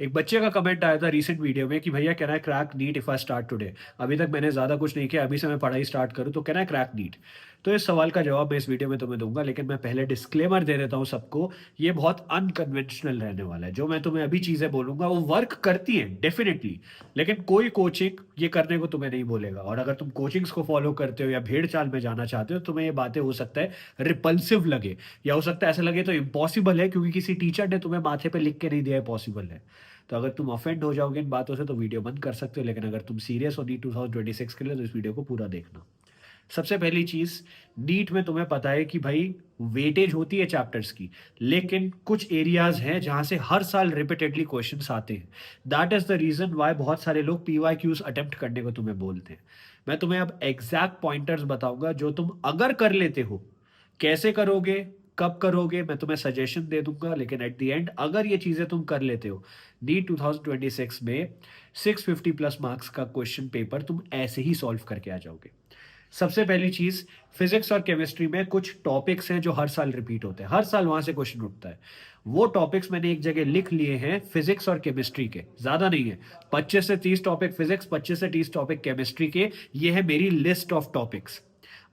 एक बच्चे का कमेंट आया था रीसेंट वीडियो में कि भैया can I crack NEET if I start today. अभी तक मैंने ज़्यादा कुछ नहीं किया, अभी से मैं पढ़ाई स्टार्ट करूँ तो कैन आई क्रैक नीट। तो इस सवाल का जवाब मैं इस वीडियो में तुम्हें दूंगा, लेकिन मैं पहले डिस्क्लेमर दे देता हूँ सबको। ये बहुत अनकन्वेंशनल रहने वाला है। जो मैं तुम्हें अभी चीज़ें बोलूंगा वो वर्क करती हैं डेफिनेटली, लेकिन कोई कोचिंग ये करने को तुम्हें नहीं बोलेगा। और अगर तुम कोचिंग्स को फॉलो करते हो या भेड़ चाल में जाना चाहते हो, तुम्हें ये बातें हो सकता है रिपल्सिव लगे, या हो सकता है ऐसा लगे तो इम्पॉसिबल है क्योंकि किसी टीचर ने तुम्हें माथे पे लिख के नहीं दिया है पॉसिबल है। तो अगर तुम ऑफेंड हो जाओगे इन बातों से तो वीडियो बंद कर सकते हो, लेकिन अगर तुम सीरियस हो नीट 2026 के लिए तो इस वीडियो को पूरा देखना। सबसे पहली चीज, नीट में तुम्हें पता है कि भाई वेटेज होती है चैप्टर्स की, लेकिन कुछ एरियाज हैं जहां से हर साल रिपीटेडली क्वेश्चंस आते हैं। That is the reason why बहुत सारे लोग पीवाईक्यूज अटेम्प्ट करने को तुम्हें बोलते हैं। मैं तुम्हें अब एग्जैक्ट पॉइंटर्स बताऊंगा जो तुम अगर कर लेते हो, कैसे करोगे, कब करोगे, मैं तुम्हें सजेशन दे दूंगा, लेकिन एट द एंड अगर ये चीजें तुम कर लेते हो, नीट 2026 में 650 प्लस मार्क्स का क्वेश्चन पेपर तुम ऐसे ही सॉल्व करके आ जाओगे। सबसे पहली चीज, फिजिक्स और केमिस्ट्री में कुछ टॉपिक्स हैं जो हर साल रिपीट होते हैं, हर साल वहां से क्वेश्चन उठता है। वो टॉपिक्स मैंने एक जगह लिख लिए हैं फिजिक्स और केमिस्ट्री के, ज्यादा नहीं है। 25 से 30 टॉपिक फिजिक्स, 25 से 30 टॉपिक केमिस्ट्री के, ये है मेरी लिस्ट ऑफ टॉपिक्स।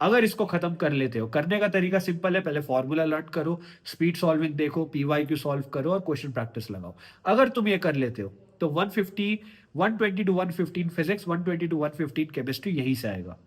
अगर इसको खत्म कर लेते हो, करने का तरीका सिंपल है, पहले फॉर्मूला लर्न करो, स्पीड सॉल्विंग देखो, पीवाईक्यू सॉल्व करो और क्वेश्चन प्रैक्टिस लगाओ। अगर तुम ये कर लेते हो तो 150, 120 टू 115 फिजिक्स, 120 टू 115 केमिस्ट्री यहीं से आएगा।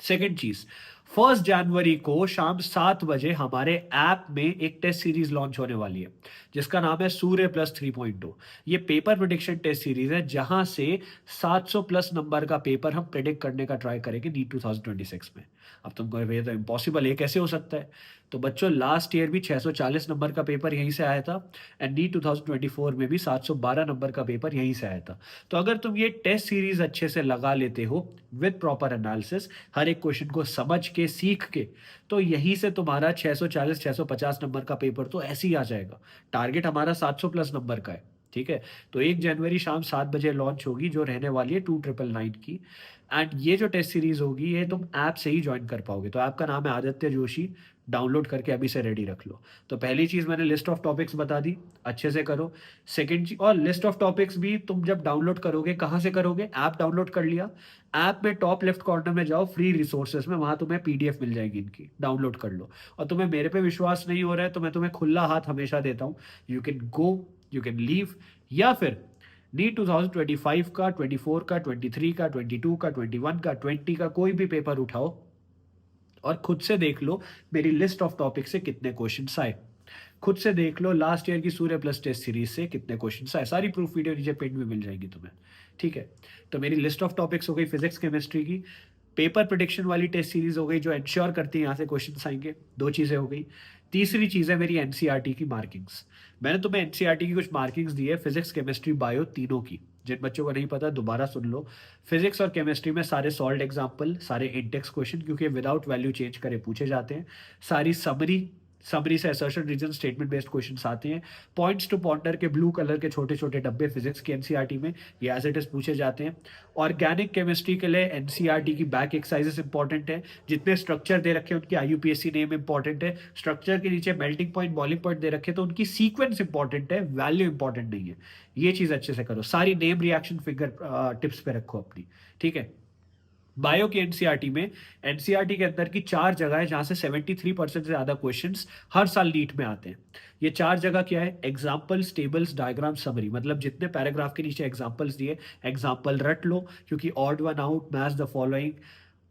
सेकेंड चीज, 1 जनवरी को शाम 7 बजे हमारे ऐप में एक टेस्ट सीरीज लॉन्च होने वाली है जिसका नाम है सूर्य प्लस 3.2। ये पेपर प्रिडिक्शन टेस्ट सीरीज है जहां से 700 प्लस नंबर का पेपर हम प्रिडिक्ट करने का ट्राई करेंगे नीट 2026 में। अब तुम कहोगे भैया तो इम्पॉसिबल है, कैसे हो सकता है? तो बच्चों, लास्ट ईयर भी 640 नंबर का पेपर यहीं से आया था, एंड नीट 2024 में भी 712 नंबर का पेपर यहीं से आया था। तो अगर तुम ये टेस्ट सीरीज अच्छे से लगा लेते हो विद प्रॉपर एनालिसिस, हर एक क्वेश्चन को समझ के सीख के, तो यहीं से तुम्हारा 640 650 नंबर का पेपर तो ऐसे ही आ जाएगा। टारगेट हमारा 700 प्लस नंबर का है, ठीक है। तो 1 जनवरी शाम 7 बजे लॉन्च होगी, जो रहने वाली है 2999 की। एंड ये जो टेस्ट सीरीज होगी ये तुम ऐप से ही ज्वाइन कर पाओगे। तो ऐप का नाम है आदित्य जोशी, डाउनलोड करके अभी से रेडी रख लो। तो पहली चीज मैंने लिस्ट ऑफ टॉपिक्स बता दी, अच्छे से करो। सेकंड चीज, और लिस्ट ऑफ टॉपिक्स भी तुम जब डाउनलोड करोगे, कहाँ से करोगे? ऐप डाउनलोड कर लिया, ऐप में टॉप लेफ्ट कॉर्नर में जाओ, फ्री रिसोर्सेज में, वहां तुम्हें पीडीएफ मिल जाएगी इनकी, डाउनलोड कर लो। और तुम्हें मेरे पे विश्वास नहीं हो रहा है तो मैं तुम्हें खुला हाथ हमेशा देता हूँ, you can go, you can leave, या फिर नीट 2025 का, 24 का, 23 का, 22 का, 21 का, 20 का कोई भी पेपर उठाओ और खुद से देख लो मेरी लिस्ट ऑफ टॉपिक से कितने क्वेश्चन आए। खुद से देख लो लास्ट ईयर की सूर्य प्लस टेस्ट सीरीज से कितने क्वेश्चन आए, सारी प्रूफ वीडियो नीचे पेज में मिल जाएगी तुम्हें, ठीक है। तो मेरी लिस्ट ऑफ टॉपिक्स हो गई फिजिक्स केमिस्ट्री की। पेपर प्रिडिक्शन वाली टेस्ट सीरीज हो गई जो इंश्योर करती है यहाँ से क्वेश्चन आएंगे, दो चीजें हो गई। तीसरी चीज है मेरी एनसीईआरटी की मार्किंग्स। मैंने तुम्हें एनसीईआरटी की कुछ मार्किंग्स दी है, फिजिक्स केमिस्ट्री बायो तीनों की। जिन बच्चों को नहीं पता दोबारा सुन लो। फिजिक्स और केमिस्ट्री में सारे सॉल्व एग्जाम्पल, सारे इंडेक्स क्वेश्चन, क्योंकि विदाउट वैल्यू चेंज करे पूछे जाते हैं। सारी समरी, समरी से assertion reason statement based questions आते हैं। पॉइंट्स टू पॉन्डर के ब्लू कलर के छोटे छोटे डब्बे फिजिक्स की एनसीईआरटी में, ये एज इट इज पूछे जाते हैं। ऑर्गेनिक केमिस्ट्री के लिए एनसीईआरटी की बैक एक्सरसाइजेस इंपॉर्टेंट है, जितने स्ट्रक्चर दे रखे हैं उनकी आईयूपीएससी नेम इंपॉर्टेंट है। स्ट्रक्चर के नीचे मेल्टिंग पॉइंट, बॉइलिंग पॉइंट दे रखे तो उनकी सीक्वेंस इंपॉर्टेंट है, वैल्यू इंपॉर्टेंट नहीं है। ये चीज अच्छे से करो, सारी नेम रिएक्शन फिगर टिप्स पे रखो अपनी, ठीक है। बायो की एनसीईआरटी में, एनसीईआरटी के अंदर की 4 जगह है जहां से 73% से ज्यादा क्वेश्चंस हर साल नीट में आते हैं। ये 4 जगह क्या है? एग्जाम्पल्स, टेबल्स, डायग्राम, समरी, मतलब जितने पैराग्राफ के नीचे एग्जाम्पल्स दिए, एग्जाम्पल रट लो, क्योंकि odd one out, match the following,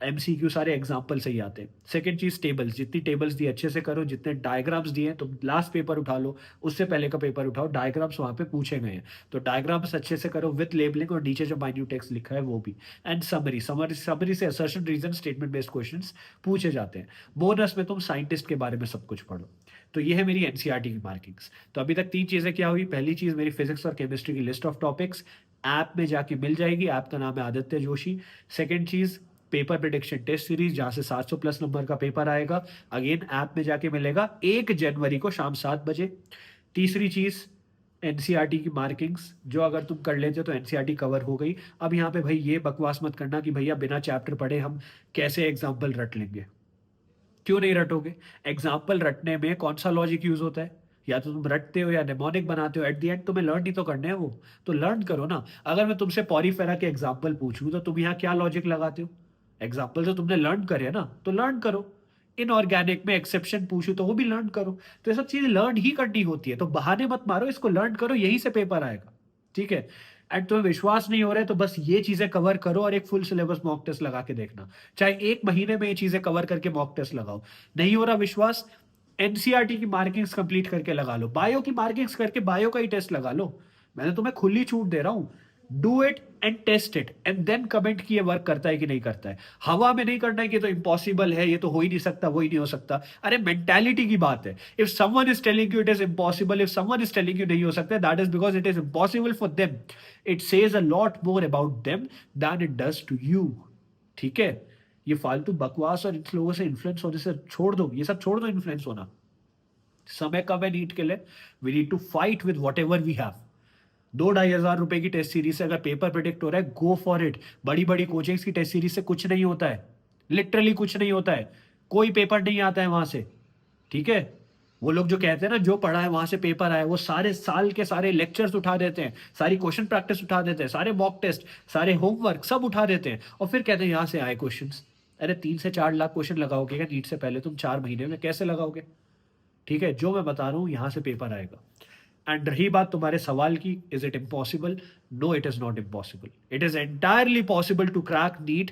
MCQ सारे एग्जाम्पल से ही आते हैं। सेकंड चीज टेबल्स, जितनी टेबल्स दी अच्छे से करो, जितने डायग्राम्स दिए, तो लास्ट पेपर उठा लो, उससे पहले का पेपर उठाओ, डायग्राम्स वहां पे पूछे गए हैं तो डायग्राम्स अच्छे से करो विथ लेबलिंग, और नीचे जो माइन्यूट टेक्स्ट लिखा है वो भी। एंड समरी, समरी से assertion reason statement based questions पूछे जाते हैं। बोनस में तुम साइंटिस्ट के बारे में सब कुछ पढ़ो। तो ये है मेरी एनसीईआरटी की मार्किंग्स। तो अभी तक 3 चीजें क्या हुई? पहली चीज मेरी फिजिक्स और केमिस्ट्री की लिस्ट ऑफ टॉपिक्स ऐप में जाके मिल जाएगी, ऐप का नाम है आदित्य जोशी। सेकेंड चीज, पेपर प्रिडिक्शन टेस्ट सीरीज जहां से 700 प्लस नंबर का पेपर आएगा, अगेन ऐप में जाके मिलेगा 1 जनवरी को शाम 7 बजे। तीसरी चीज, एनसीईआरटी की मार्किंग्स, जो अगर तुम कर लेते हो तो एनसीईआरटी कवर हो गई। अब यहाँ पे भाई ये बकवास मत करना कि भैया बिना चैप्टर पढ़े हम कैसे एग्जाम्पल रट लेंगे। क्यों नहीं रटोगे? एग्जाम्पल रटने में कौन सा लॉजिक यूज होता है? या तो तुम रटते हो या नेमोनिक बनाते हो, एट द एंड तुम्हें लर्न ही तो करने हैं वो। तो लर्न करो ना। अगर मैं तुमसे पॉरीफेरा के एग्जाम्पल पूछूं तो तुम यहाँ क्या लॉजिक लगाते हो? एग्जाम्पल तो तुमने लर्न करे ना, तो लर्न करो। इनऑर्गेनिक में एक्सेप्शन पूछूं तो वो भी लर्न करो। तो ये सब चीजें लर्न ही करनी होती है, तो बहाने मत मारो, इसको लर्न करो, यहीं से पेपर आएगा। ठीक है। एंड तुम्हें विश्वास नहीं हो रहा है तो बस ये चीजें कवर करो और एक फुल सिलेबस मॉक टेस्ट लगा के देखना। चाहे एक महीने में ये चीजें कवर करके मॉक टेस्ट लगाओ। नहीं हो रहा विश्वास, एनसीईआरटी की मार्किंग्स कंप्लीट करके लगा लो, बायो की मार्किंग्स करके बायो का ही टेस्ट लगा लो। मैंने तुम्हें खुली छूट दे रहा हूं। Do it and test it and then comment कि ये वर्क करता है कि नहीं करता है। हवा में नहीं करना है कि ये तो इम्पॉसिबल है, ये तो हो ही नहीं सकता, वो ही नहीं हो सकता। अरे मेंटालिटी की बात है। If someone is telling you it is impossible, if someone is telling you नहीं हो सकता, that is because it is impossible for them. It says a lot more about them than it does to you. ठीक है। ये फालतू बकवास और इन लोगों से इन्फ्लुएंस होने से छोड़ दो, ये सब छोड़ दो इन्फ्लुएंस होना। समय कम है नीट के लिए, we need to fight with whatever we have. 2-2,500 रुपए की टेस्ट सीरीज से अगर पेपर प्रिडिक्ट हो रहा है, गो फॉर इट। बड़ी बड़ी कोचिंग्स की टेस्ट सीरीज से कुछ नहीं होता है, लिटरली कुछ नहीं होता है। कोई पेपर नहीं आता है वहां से। ठीक है। वो लोग जो कहते हैं ना जो पढ़ा है वहां से पेपर आया, वो सारे साल के सारे लेक्चर्स उठा देते हैं, सारी क्वेश्चन प्रैक्टिस उठा देते हैं, सारे मॉक टेस्ट, सारे होमवर्क सब उठा देते हैं और फिर कहते हैं यहां से आए क्वेश्चंस। अरे 3 से 4 लाख क्वेश्चन लगाओगे क्या नीट से पहले तुम 4 महीने में? कैसे लगाओगे? ठीक है। जो मैं बता रहा हूं यहां से पेपर आएगा। एंड रही बात तुम्हारे सवाल की, is it impossible? No, it is not impossible. It is entirely possible to crack NEET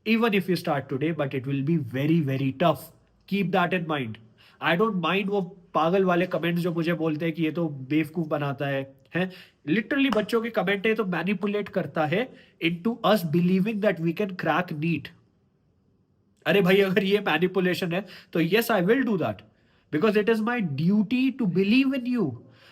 even if you start today, but it will be very very tough. Keep that in mind. I don't mind वो पागल वाले comments जो मुझे बोलते हैं कि ये तो बेवकूफ बनाता है। लिटरली बच्चों के कमेंट है तो मैनिपुलेट करता है into us believing that we can crack NEET. अरे भाई अगर ये मैनिपुलेशन है तो yes I will do that, because it is my duty to believe in you.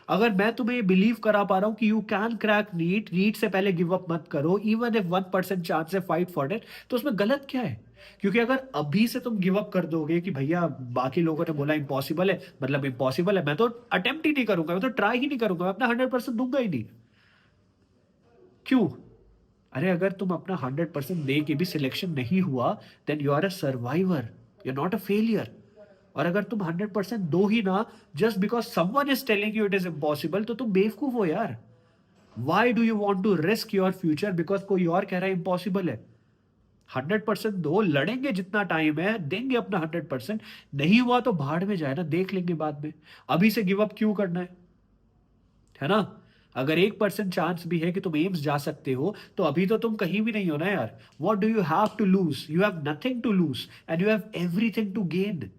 अगर मैं तुम्हें बिलीव करा पा रहा हूं कि you can crack NEET, NEET से पहले गिव अप मत करो, इवन इफ 1% चांस है, फाइट फॉर इट, तो उसमें गलत क्या है? क्योंकि अगर अभी से तुम गिव अप कर दोगे कि भैया बाकी लोगों ने बोला इम्पॉसिबल है मतलब इम्पॉसिबल है, मैं तो अटेम्प्ट ही नहीं करूंगा, मैं तो ट्राई ही नहीं करूंगा, मैं अपना 100% दूंगा ही नहीं। क्यों? अरे अगर तुम अपना 100% दे के भी सिलेक्शन नहीं हुआ, then you are a survivor, you are not a failure. और अगर तुम 100% दो ही ना, just because someone is telling you it is impossible, तो तुम बेवकूफ हो यार। Why do you want to risk your future because कोई और कह रहा है इम्पॉसिबल है? 100% दो, लड़ेंगे जितना टाइम है, देंगे अपना 100%। नहीं हुआ तो भाड़ में जाए ना, देख लेंगे बाद में। अभी से गिव अप क्यों करना है ना? अगर 1% चांस भी है कि तुम एम्स जा सकते हो, तो अभी तो तुम कहीं भी नहीं हो ना यार। What do you have to lose? You have nothing to lose and you have everything to gain.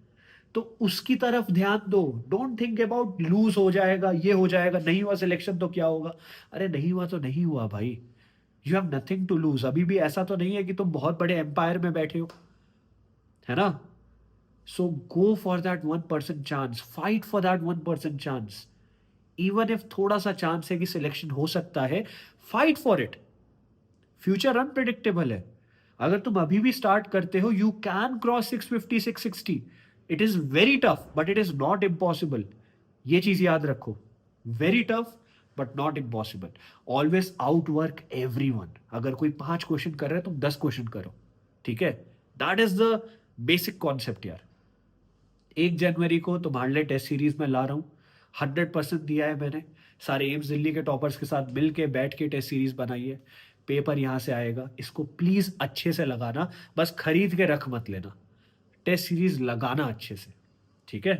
तो उसकी तरफ ध्यान दो। डोंट थिंक अबाउट लूज हो जाएगा, ये हो जाएगा, नहीं हुआ सिलेक्शन तो क्या होगा। अरे नहीं हुआ तो नहीं हुआ भाई। You have nothing to lose. अभी भी ऐसा तो नहीं है कि तुम बहुत बड़े एम्पायर में बैठे हो, है ना? So go for that 1% chance, fight for that 1% chance. Even if थोड़ा सा चांस है कि सिलेक्शन हो सकता है, fight for it. Future unpredictable है। अगर तुम अभी भी स्टार्ट करते हो, you can cross 650 660। It is very tough but it is not impossible. ये चीज याद रखो। Very tough but not impossible. Always outwork everyone. अगर कोई 5 क्वेश्चन कर रहा है तुम 10 क्वेश्चन करो। ठीक है। That is the basic concept यार। 1 जनवरी को तुम्हारे लिए टेस्ट सीरीज में ला रहा हूँ। 100% दिया है मैंने। सारे एम्स दिल्ली के टॉपर्स के साथ मिल के बैठ के टेस्ट सीरीज बनाई है। पेपर यहाँ से आएगा, इसको प्लीज अच्छे से लगाना। बस खरीद के रख मत लेना, टेस्ट सीरीज लगाना अच्छे से। ठीक है।